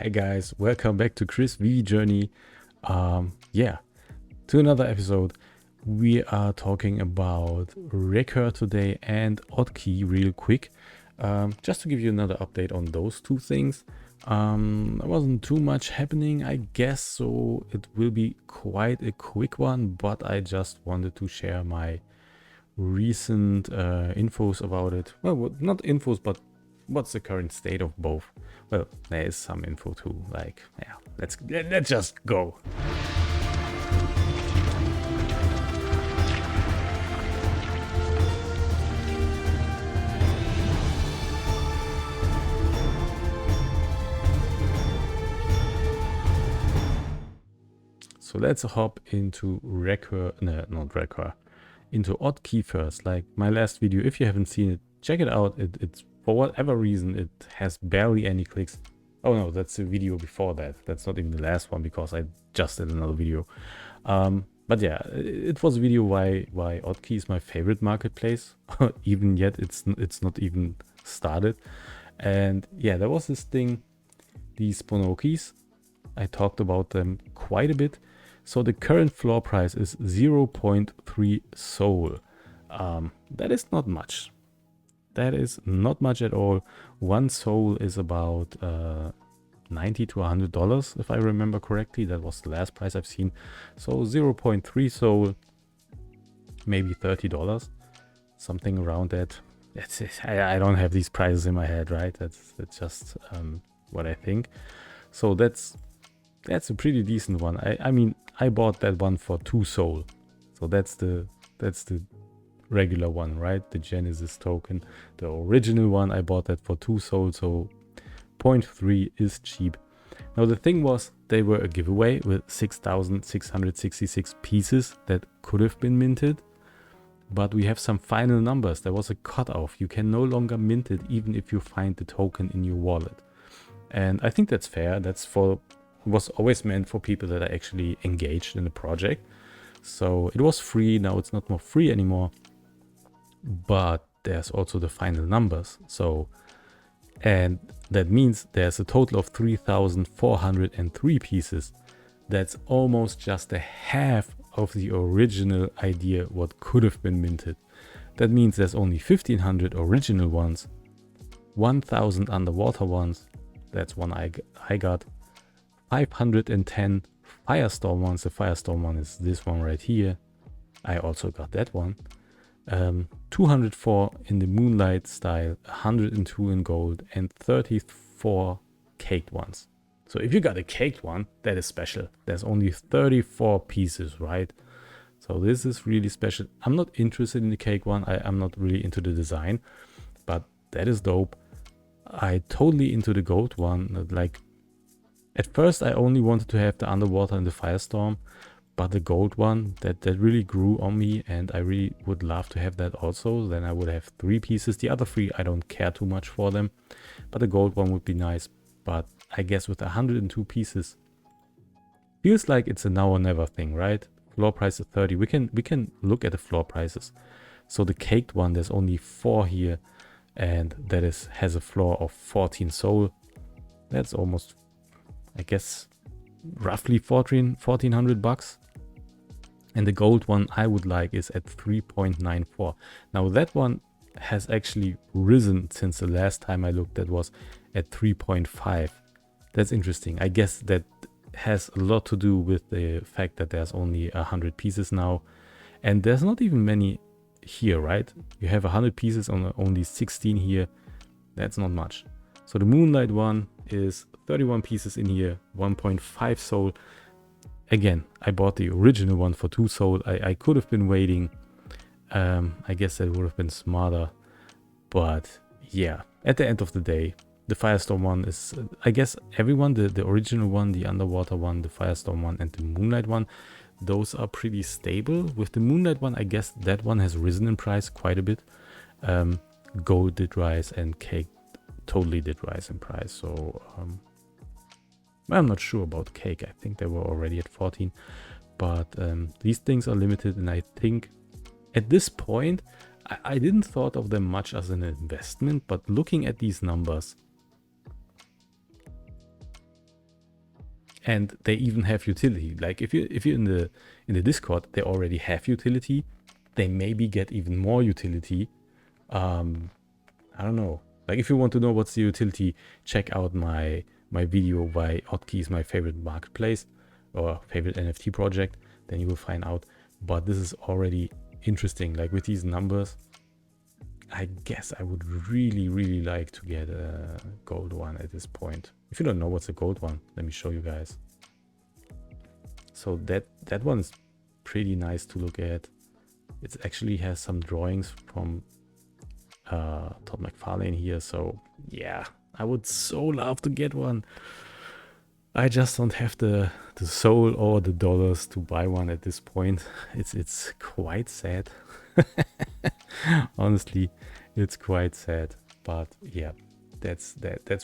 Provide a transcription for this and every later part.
Hey guys, welcome back to Chris V Journey. Yeah, to another episode. We are talking about Recur today and ODDKEY real quick. Just to give you another update on those two things. There wasn't too much happening, I guess, so it will be quite a quick one, but I just wanted to share my recent infos about it. Well, not infos, but what's the current state of both? Well, there is some info too. Like, yeah, let's just go. So let's hop into Recur, no, not Recur, into ODDKEY first. Like my last video, if you haven't seen it, check it out. It's for whatever reason, it has barely any clicks. Oh no, that's the video before that. That's not even the last one because I just did another video. But yeah, it was a video why ODDKEY is my favorite marketplace. Even yet, it's not even started. And yeah, there was this thing, these Spawnokis. I talked about them quite a bit. So the current floor price is 0.3 Sol. That is not much. That is not much at all. One Sol is about $90 to $100, if I remember correctly. That was the last price I've seen. So 0.3 Sol, maybe $30, something around that. That's it. I don't have these prices in my head, right? That's just what I think. So that's a pretty decent one. I mean, I bought that one for 2 Sol. So that's the regular one, right? The Genesis token. The original one, I bought that for 2 Sol, so 0.3 is cheap. Now the thing was, they were a giveaway with 6,666 pieces that could have been minted. But we have some final numbers. There was a cutoff. You can no longer mint it even if you find the token in your wallet. And I think that's fair. Was always meant for people that are actually engaged in the project. So it was free, now it's not more free anymore. But there's also the final numbers. So, and that means there's a total of 3,403 pieces. That's almost just a half of the original idea what could have been minted. That means there's only 1,500 original ones, 1,000 underwater ones. That's one I got. 510 Firestorm ones. The Firestorm one is this one right here. I also got that one. 204 in the Moonlight style, 102 in gold, and 34 caked ones. So if you got a caked one, that is special. There's only 34 pieces, right? So this is really special. I'm not interested in the cake one. I'm not really into the design, but that is dope. I totally into the gold one. Like, at first, I only wanted to have the underwater and the Firestorm, but the gold one, that really grew on me, and I really would love to have that also. Then I would have 3 pieces. The other 3, I don't care too much for them, but the gold one would be nice. But I guess with 102 pieces, feels like it's a now or never thing, right? Floor price is 30. We can look at the floor prices. So the caked one, there's only 4 here, and that has a floor of 14 Sol. That's almost, I guess, roughly $1,400. And the gold one I would like is at 3.94. Now that one has actually risen since the last time I looked. That was at 3.5. That's interesting. I guess that has a lot to do with the fact that there's only 100 pieces now, and there's not even many here, right? You have 100 pieces on only 16 here. That's not much. So the Moonlight one is 31 pieces in here, 1.5 Sol. Again, I bought the original one for 2 Sol. I could have been waiting. I guess that would have been smarter. But yeah, at the end of the day, the Firestorm one is, I guess everyone, the original one, the underwater one, the Firestorm one, and the Moonlight one, those are pretty stable. With the Moonlight one, I guess that one has risen in price quite a bit. Gold did rise and cake totally did rise in price. So I'm not sure about cake. I think they were already at 14, but these things are limited, and I think at this point I didn't thought of them much as an investment, but looking at these numbers, and they even have utility. Like if you're in the Discord, they already have utility. They maybe get even more utility. I don't know. Like if you want to know what's the utility, check out my video why ODDKEY is my favorite marketplace or favorite NFT project. Then you will find out. But this is already interesting. Like with these numbers, I guess I would really like to get a gold one at this point. If you don't know what's a gold one, let me show you guys. So that one's pretty nice to look at. It actually has some drawings from Todd McFarlane here. So yeah, I would so love to get one. I just don't have the soul or the dollars to buy one at this point. It's quite sad. Honestly, it's quite sad. But yeah, that's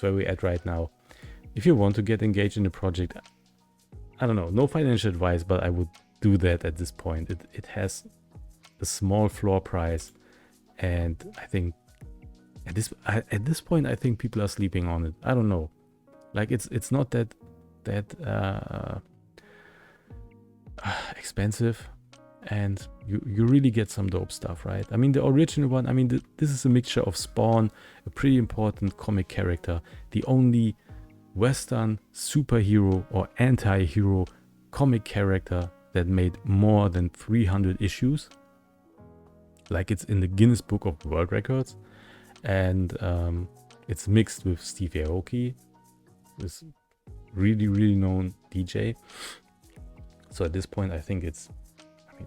where we're at right now. If you want to get engaged in a project, I don't know, no financial advice, but I would do that at this point. It has a small floor price, and I think at this point I think people are sleeping on it. I don't know. Like it's not that expensive, and you really get some dope stuff, right? I mean, the original one, I mean, this is a mixture of Spawn, a pretty important comic character, the only Western superhero or anti-hero comic character that made more than 300 issues. Like it's in the Guinness Book of World Records, and it's mixed with Steve Aoki, this really known DJ. So at this point, I think it's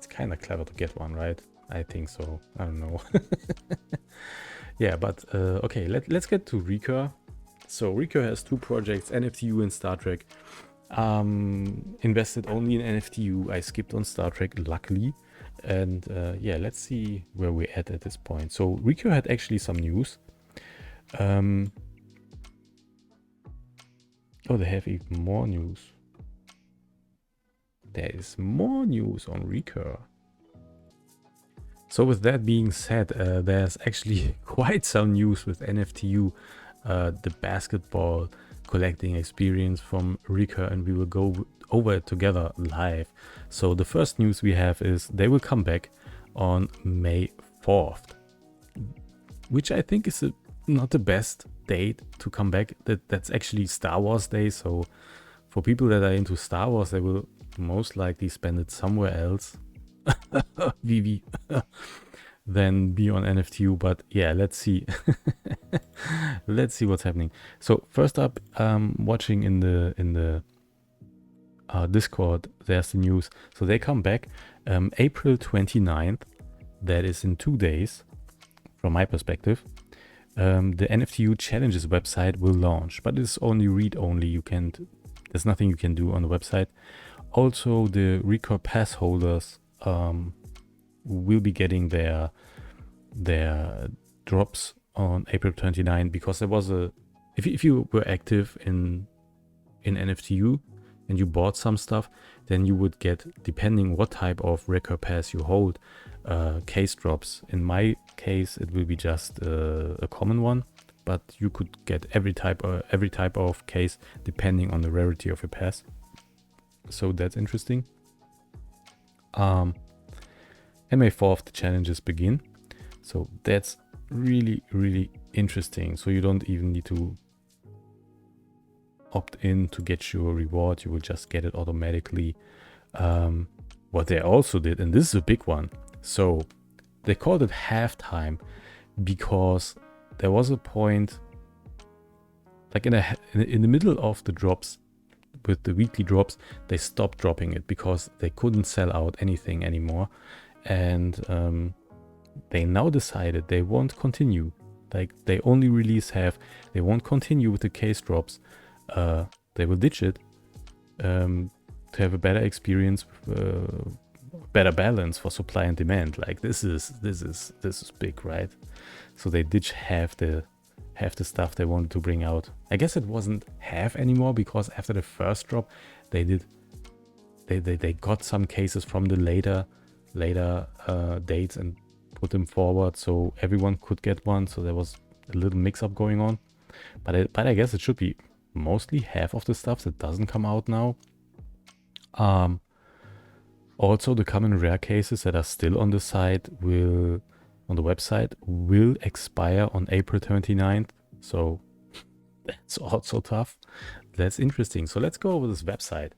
kind of clever to get one, right? I think so. I don't know. Yeah, but okay, let's get to Recur. So Recur has two projects, NFTu and Star Trek. Invested only in NFTu. I skipped on Star Trek, luckily. And yeah, let's see where we're at this point. So Recur had actually some news. Oh, they have even more news. There is more news on Recur. So with that being said, there's actually quite some news with NFTu, the basketball collecting experience from Recur, and we will go over it together live. So the first news we have is they will come back on May 4th, which I think is not the best date to come back. That's actually Star Wars Day, so for people that are into Star Wars, they will most likely spend it somewhere else VV than be on NFTu. But yeah, let's see. Let's see what's happening. So first up, watching in the Discord, there's the news. So they come back April 29th. That is in 2 days from my perspective. The NFTu Challenges website will launch, but it's only read-only. There's nothing you can do on the website. Also, the Recur pass holders will be getting their drops on April 29, because there was if you were active in NFTu and you bought some stuff, then you would get, depending what type of Recur pass you hold, case drops. In my case, it will be just a common one, but you could get every type of case depending on the rarity of your pass. So that's interesting. And May 4th, the challenges begin. So that's really interesting. So you don't even need to opt in to get your reward. You will just get it automatically. What they also did, and this is a big one, so they called it halftime because there was a point, like in the middle of the drops, with the weekly drops, they stopped dropping it because they couldn't sell out anything anymore. And they now decided they won't continue. Like, they only release half. They won't continue with the case drops. They will ditch it to have a better experience, better balance for supply and demand. Like, this is big, right? So they ditch half the stuff they wanted to bring out. I guess it wasn't half anymore, because after the first drop, they got some cases from the later dates and put them forward so everyone could get one. So there was a little mix-up going on. But I guess it should be mostly half of the stuff that doesn't come out now. Also, the common rare cases that are still on the site on the website will expire on April 29th. So that's also tough. That's interesting. So let's go over this website.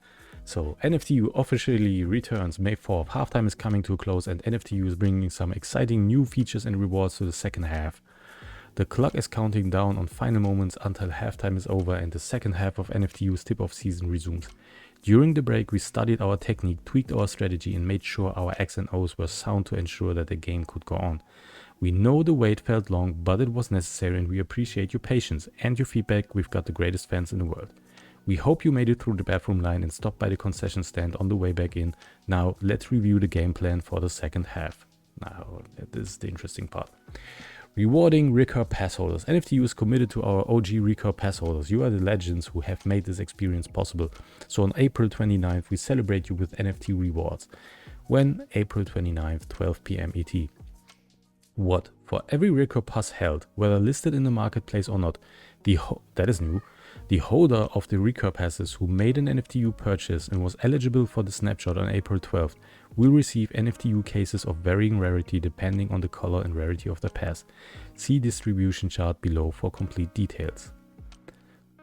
So NFTu officially returns May 4th. Halftime is coming to a close and NFTu is bringing some exciting new features and rewards to the second half. The clock is counting down on final moments until halftime is over and the second half of NFTu's tip-off season resumes. During the break, we studied our technique, tweaked our strategy, and made sure our X and O's were sound to ensure that the game could go on. We know the wait felt long, but it was necessary and we appreciate your patience and your feedback. We've got the greatest fans in the world. We hope you made it through the bathroom line and stopped by the concession stand on the way back in. Now, let's review the game plan for the second half. Now, this is the interesting part. Rewarding Recur Pass holders. NFTu is committed to our OG Recur Pass holders. You are the legends who have made this experience possible. So on April 29th, we celebrate you with NFT rewards. When? April 29th, 12 PM ET. What? For every Recur Pass held, whether listed in the marketplace or not, that is new, the holder of the Recur Passes who made an NFTu purchase and was eligible for the snapshot on April 12th will receive NFTu cases of varying rarity depending on the color and rarity of the pass. See distribution chart below for complete details.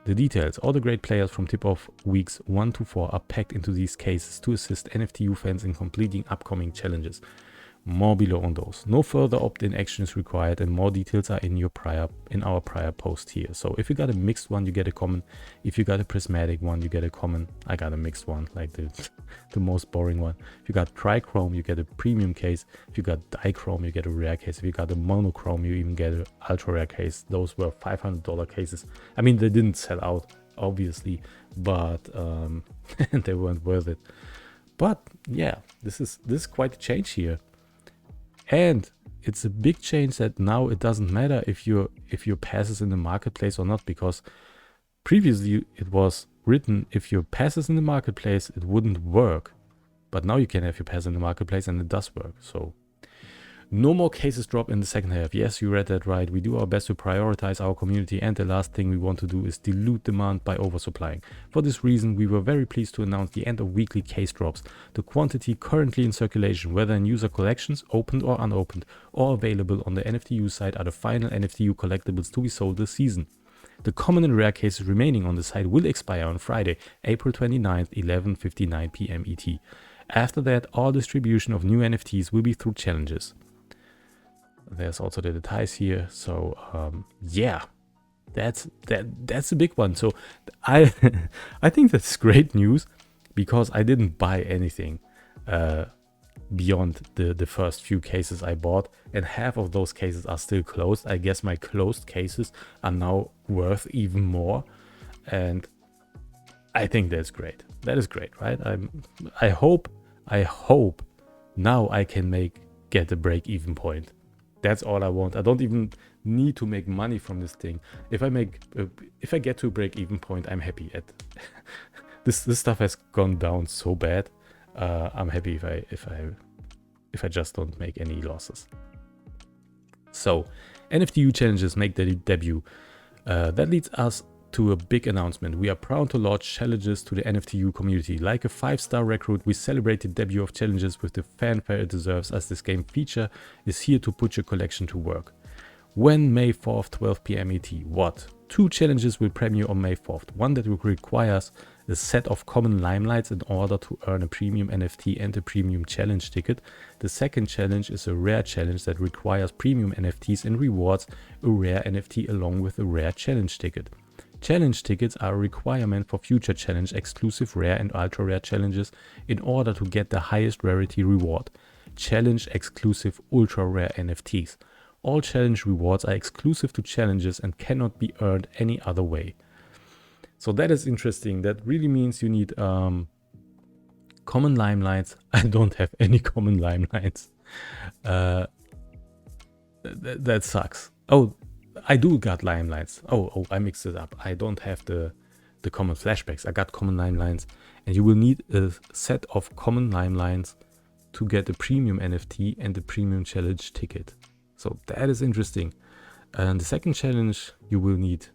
The details: all the great players from tip-off weeks 1 to 4 are packed into these cases to assist NFTu fans in completing upcoming challenges. More below on those. No further opt-in action is required and more details are in our prior post here. So if you got a mixed one, you get a common. If you got a prismatic one, you get a common. I got a mixed one, like the most boring one. If you got trichrome, you get a premium case. If you got dichrome, you get a rare case. If you got a monochrome, you even get an ultra rare case. Those were $500 cases. I mean, they didn't sell out, obviously, but they weren't worth it. But yeah, this is quite a change here. And it's a big change that now it doesn't matter if your pass is in the marketplace or not, because previously it was written if your pass is in the marketplace it wouldn't work, but now you can have your pass in the marketplace and it does work. So no more cases drop in the second half. Yes, you read that right. We do our best to prioritize our community, and the last thing we want to do is dilute demand by oversupplying. For this reason, we were very pleased to announce the end of weekly case drops. The quantity currently in circulation, whether in user collections, opened or unopened, or available on the NFTu site, are the final NFTu collectibles to be sold this season. The common and rare cases remaining on the site will expire on Friday, April 29th, 11:59 PM ET. After that, all distribution of new NFTs will be through challenges. There's also the details here. So yeah, that's a big one. So I I think that's great news, because I didn't buy anything beyond the first few cases I bought, and half of those cases are still closed. I guess my closed cases are now worth even more, and I think that's great. That is great, right? I hope now I can get a break-even point. That's all I want. I don't even need to make money from this thing. If I get to a break-even point, I'm happy. This stuff has gone down so bad. I'm happy if I just don't make any losses. So NFTu challenges make their debut. That leads us to a big announcement. We are proud to launch challenges to the NFTu community. Like a 5-star recruit, we celebrate the debut of challenges with the fanfare it deserves, as this game feature is here to put your collection to work. When? May 4th, 12 PM ET. What? 2 challenges will premiere on May 4th. One that requires a set of common limelights in order to earn a premium NFT and a premium challenge ticket. The second challenge is a rare challenge that requires premium NFTs and rewards a rare NFT along with a rare challenge ticket. Challenge tickets are a requirement for future challenge exclusive rare and ultra rare challenges in order to get the highest rarity reward. Challenge exclusive ultra rare NFTs. All challenge rewards are exclusive to challenges and cannot be earned any other way. So that is interesting. That really means you need common limelights. I don't have any common limelights. That sucks. Oh, I do got limelights. Oh, I mixed it up. I don't have the common flashbacks. I got common limelights, and you will need a set of common limelights to get a premium NFT and the premium challenge ticket. So that is interesting. And the second challenge, you will need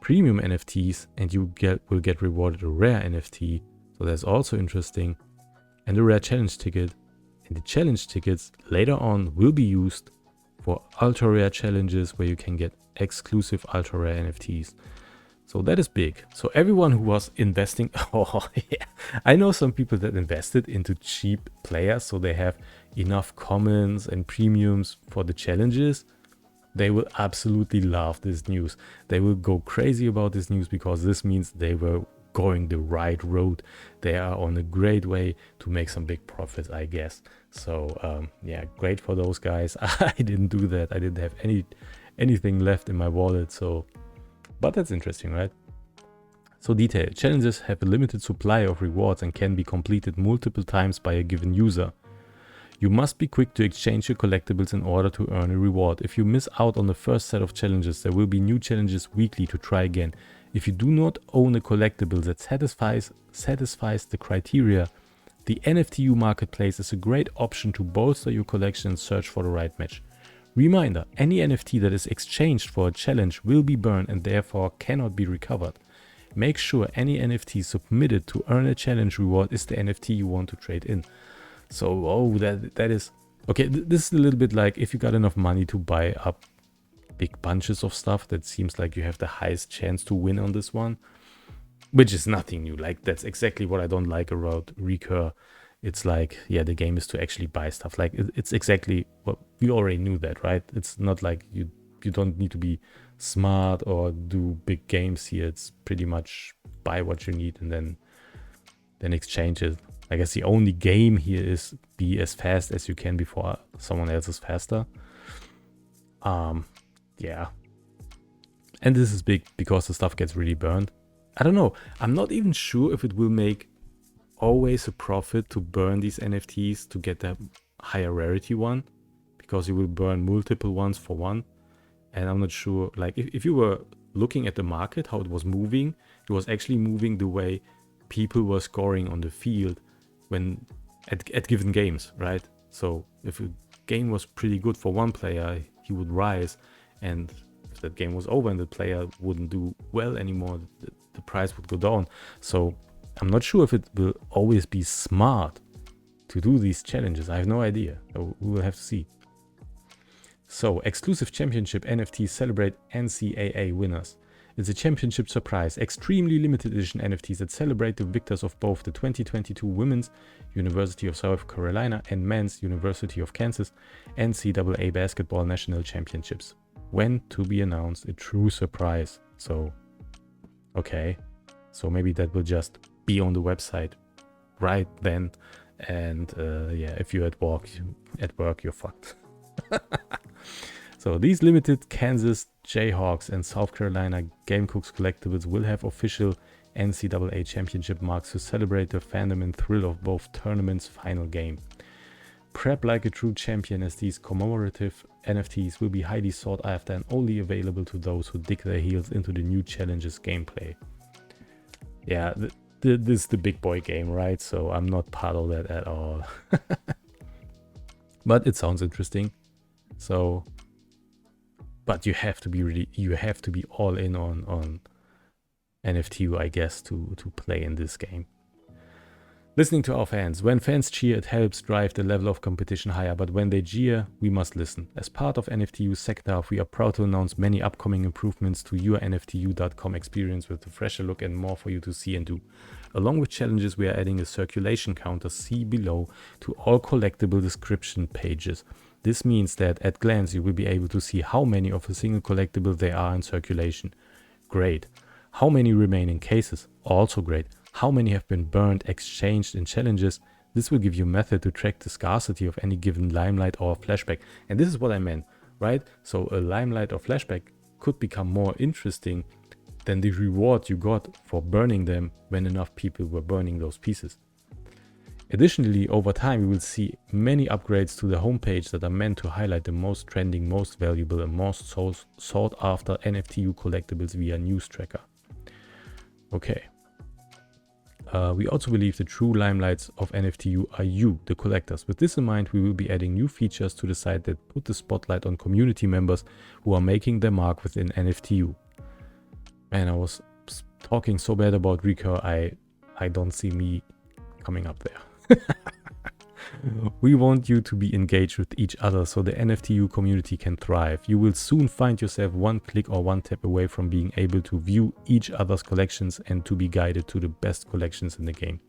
premium NFTs, and you will get rewarded a rare NFT. So that's also interesting. And the rare challenge ticket. And the challenge tickets later on will be used for ultra rare challenges where you can get exclusive ultra rare NFTs. So that is big. So everyone who was investing, oh yeah, I know some people that invested into cheap players, so they have enough commons and premiums for the challenges. They will absolutely love this news. They will go crazy about this news because this means they were going the right road. They are on a great way to make some big profits, I guess. So yeah, great for those guys. I didn't do that. I didn't have anything left in my wallet, so but that's interesting, right? So detail. Challenges have a limited supply of rewards and can be completed multiple times by a given user. You must be quick to exchange your collectibles in order to earn a reward. If you miss out on the first set of challenges, there will be new challenges weekly to try again. If you do not own a collectible that satisfies the criteria, the NFTu Marketplace is a great option to bolster your collection and search for the right match. Reminder, any NFT that is exchanged for a challenge will be burned and therefore cannot be recovered. Make sure any NFT submitted to earn a challenge reward is the NFT you want to trade in. So, oh, that is... Okay, this is a little bit like if you got enough money to buy up big bunches of stuff, that seems like you have the highest chance to win on this one. Which is nothing new. Like, that's exactly what I don't like about Recur. It's like, yeah, the game is to actually buy stuff. Like, it's exactly what we already knew that, right? It's not like you don't need to be smart or do big games here. It's pretty much buy what you need and then exchange it. I guess the only game here is be as fast as you can before someone else is faster. Yeah. And this is big because the stuff gets really burned. I don't know. I'm not even sure if it will make always a profit to burn these NFTs to get the higher rarity one, because you will burn multiple ones for one. And I'm not sure, like if you were looking at the market, how it was moving, it was actually moving the way people were scoring on the field when at given games, right? So if a game was pretty good for one player, he would rise, and if that game was over and the player wouldn't do well anymore, the price would go down. So I'm not sure if it will always be smart to do these challenges. I have no idea. We will have to see. So, exclusive championship NFTs celebrate NCAA winners. It's a championship surprise, extremely limited edition NFTs that celebrate the victors of both the 2022 Women's University of South Carolina and Men's University of Kansas NCAA Basketball National Championships. When to be announced, a true surprise. So, okay. So maybe that will just be on the website right then. And yeah, if you're at work, you're fucked. So these limited Kansas Jayhawks and South Carolina Gamecooks collectibles will have official NCAA championship marks to celebrate the fandom and thrill of both tournaments' final game. Prep like a true champion, as these commemorative NFTs will be highly sought after and only available to those who dig their heels into the new challenges gameplay. Yeah, this is the big boy game, right? So I'm not part of that at all. But it sounds interesting. So, but you have to be all in on NFTu, I guess, to play in this game. Listening to our fans. When fans cheer, it helps drive the level of competition higher, but when they jeer, we must listen. As part of NFTu's second half, we are proud to announce many upcoming improvements to your NFTu.com experience with a fresher look and more for you to see and do. Along with challenges, we are adding a circulation counter, see below, to all collectible description pages. This means that at glance you will be able to see how many of a single collectible there are in circulation. Great. How many remain in cases? Also great. How many have been burned, exchanged in challenges? This will give you a method to track the scarcity of any given limelight or flashback. And this is what I meant, right? So a limelight or flashback could become more interesting than the reward you got for burning them when enough people were burning those pieces. Additionally, over time, we will see many upgrades to the homepage that are meant to highlight the most trending, most valuable, and most sought after NFTu collectibles via news tracker. Okay. We also believe the true limelights of NFTu are you, the collectors. With this in mind, we will be adding new features to the site that put the spotlight on community members who are making their mark within NFTu. Man, I was talking so bad about Recur, I don't see me coming up there. We want you to be engaged with each other so the NFTu community can thrive. You will soon find yourself one click or one tap away from being able to view each other's collections and to be guided to the best collections in the game.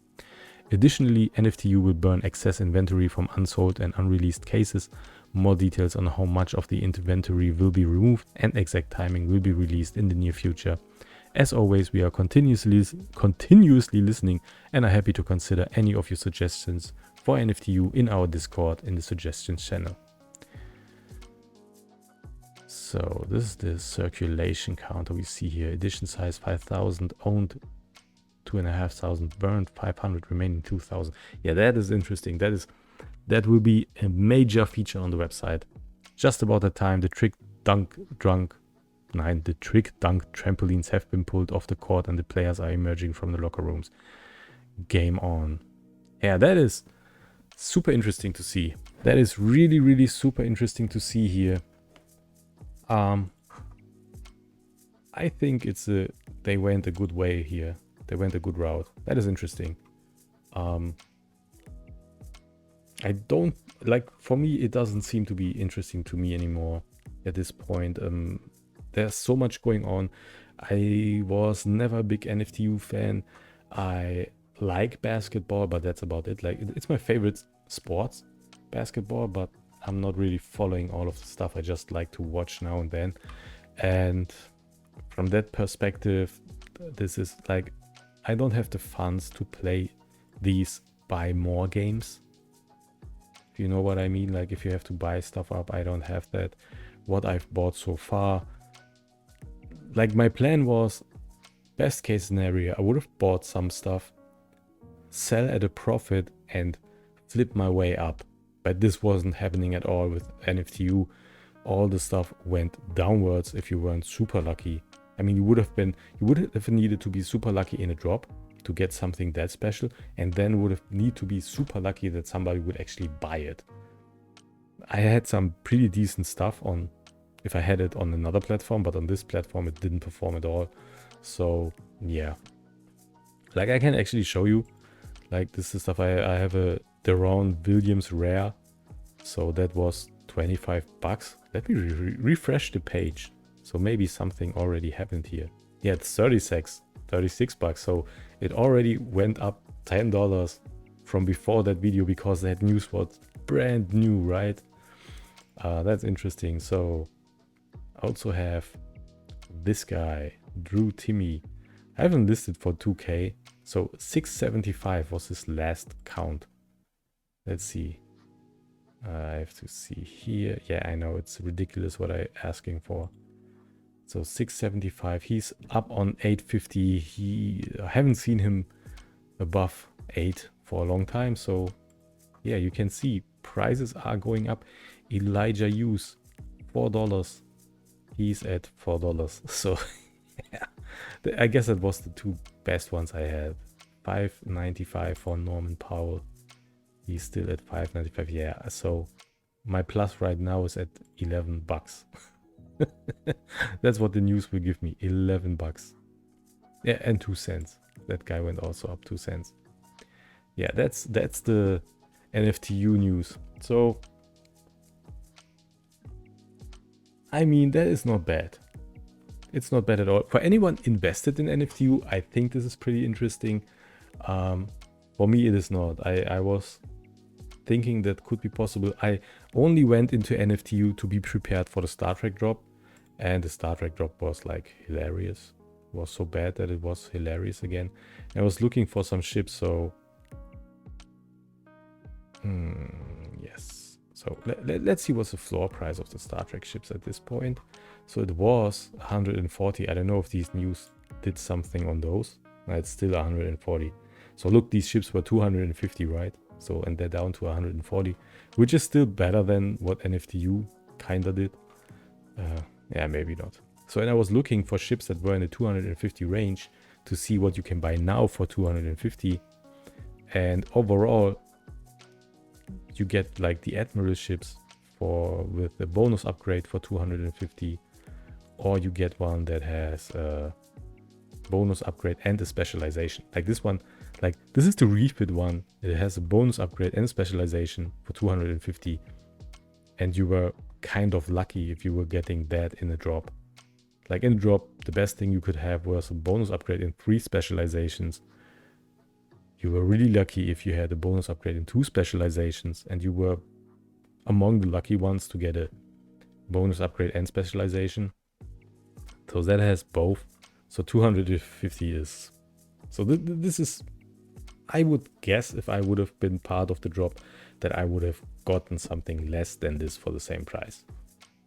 Additionally, NFTu will burn excess inventory from unsold and unreleased cases. More details on how much of the inventory will be removed and exact timing will be released in the near future. As always, we are continuously listening and are happy to consider any of your suggestions for NFTu in our Discord in the suggestions channel. So this is the circulation counter we see here. Edition size 5,000, owned 2,500, burned 500, remaining 2,000. Yeah, that is interesting. That will be a major feature on the website. Just about the time the trick dunk trampolines have been pulled off the court and the players are emerging from the locker rooms. Game on. Yeah, that is super interesting to see. That is really, really super interesting to see here. I think they went a good way here. They went a good route. That is interesting. I don't like, for me, it doesn't seem to be interesting to me anymore at this point. There's so much going on. I was never a big NFTu fan. I like basketball, but that's about it. Like, it's my favorite sports, basketball, but I'm not really following all of the stuff. I just like to watch now and then. And from that perspective, this is like, I don't have the funds to play these buy more games. If you know what I mean, like if you have to buy stuff up, I don't have that. What I've bought so far, like my plan was, best case scenario, I would have bought some stuff, sell at a profit and flip my way up. But this wasn't happening at all with NFTu. All the stuff went downwards if you weren't super lucky. I mean, you would have needed to be super lucky in a drop to get something that special, and then would have need to be super lucky that somebody would actually buy it. I had some pretty decent stuff on, if I had it on another platform, but on this platform it didn't perform at all. So yeah, like I can actually show you, like this is stuff. I have a Deron Williams rare, so that was 25 bucks. Let me refresh the page. So maybe something already happened here. Yeah, it's 36 bucks. So it already went up $10 from before that video because that news was brand new, right? That's interesting. So I also have this guy, Drew Timmy. I haven't listed for 2K. So 675 was his last count. Let's see. I have to see here. Yeah, I know it's ridiculous what I'm asking for. So 675, he's up on 850. I haven't seen him above 8 for a long time. So yeah, you can see prices are going up. Elijah Hughes, $4. He's at $4. So yeah, I guess that was the two best ones I had. $5.95 for Norman Powell. He's still at $5.95. Yeah, so my plus right now is at 11 bucks. That's what the news will give me, 11 bucks. Yeah, and 2 cents. That guy went also up 2 cents. Yeah, that's the NFTu news. So I mean, that is not bad. It's not bad at all. For anyone invested in NFTu, I think this is pretty interesting. For me, it is not. I was thinking that could be possible. I only went into NFTu to be prepared for the Star Trek drop. And the Star Trek drop was like hilarious. It was so bad that it was hilarious again. I was looking for some ships, so... yes. So let's see what's the floor price of the Star Trek ships at this point. So it was 140. I don't know if these news did something on those. No, it's still 140. So look, these ships were 250, right? So, and they're down to 140, which is still better than what NFTu kinda did. Yeah, maybe not. So, and I was looking for ships that were in the 250 range to see what you can buy now for 250. And overall, you get like the Admiral ships with the bonus upgrade for 250, or you get one that has bonus upgrade and a specialization. Like this one, like this is the refit one. It has a bonus upgrade and a specialization for 250. And you were kind of lucky if you were getting that in a drop. Like in a drop, the best thing you could have was a bonus upgrade in 3 specializations. You were really lucky if you had a bonus upgrade in 2 specializations, and you were among the lucky ones to get a bonus upgrade and specialization. So that has both. So 250 is... So this is... I would guess if I would have been part of the drop that I would have gotten something less than this for the same price.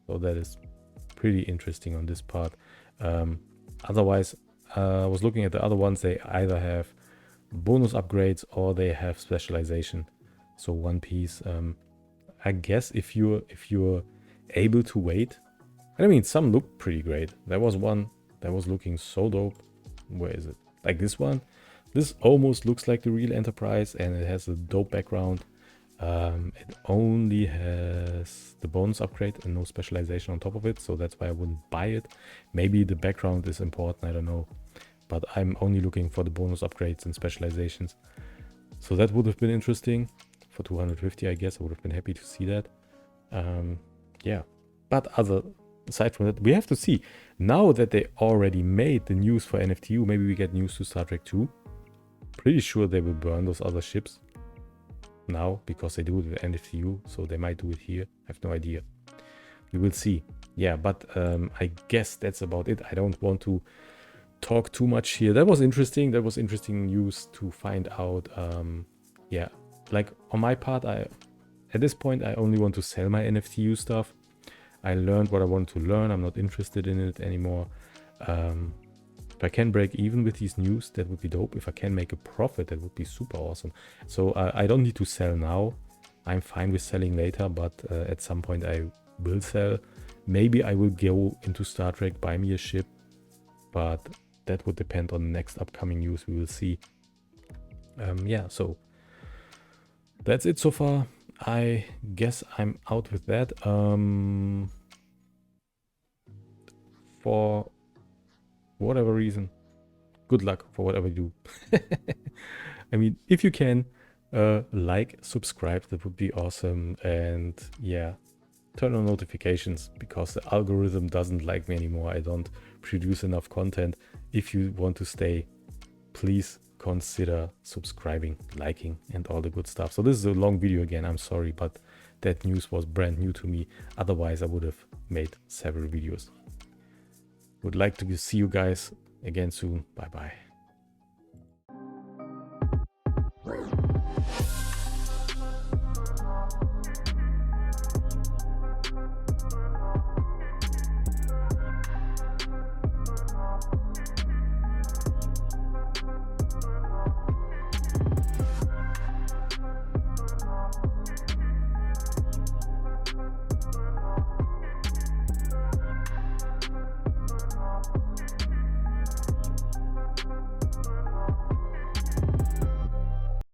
So that is pretty interesting on this part. Otherwise, I was looking at the other ones. They either have bonus upgrades or they have specialization. So one piece. I guess if you're able to wait. I mean, some look pretty great. There was one that was looking so dope. Where is it? Like this one. This almost looks like the real Enterprise, and it has a dope background. It only has the bonus upgrade and no specialization on top of it, so that's why I wouldn't buy it. Maybe the background is important, I don't know. But I'm only looking for the bonus upgrades and specializations. So that would have been interesting. For 250, I guess I would have been happy to see that. Yeah, but aside from that, we have to see. Now that they already made the news for NFTu, maybe we get news to Star Trek 2. Pretty sure they will burn those other ships now, because they do it with NFTu, so they might do it here. I have no idea. We will see. Yeah, but I guess that's about it. I don't want to talk too much here. That was interesting. That was interesting news to find out. Yeah, like on my part, at this point, I only want to sell my NFTu stuff. I learned what I want to learn. I'm not interested in it anymore. If I can break even with these news, that would be dope. If I can make a profit, that would be super awesome. So I don't need to sell now. I'm fine with selling later, but at some point I will sell. Maybe I will go into Star Trek, buy me a ship, but that would depend on the next upcoming news. We will see. Yeah, so that's it so far. I guess I'm out with that. For whatever reason, good luck for whatever you do. I mean, if you can, like, subscribe, that would be awesome. And yeah, turn on notifications, because the algorithm doesn't like me anymore. I don't produce enough content. If you want to stay, please consider subscribing, liking, and all the good stuff. So this is a long video again, I'm sorry, but that news was brand new to me. Otherwise I would have made several videos. Would like to see you guys again soon. Bye bye.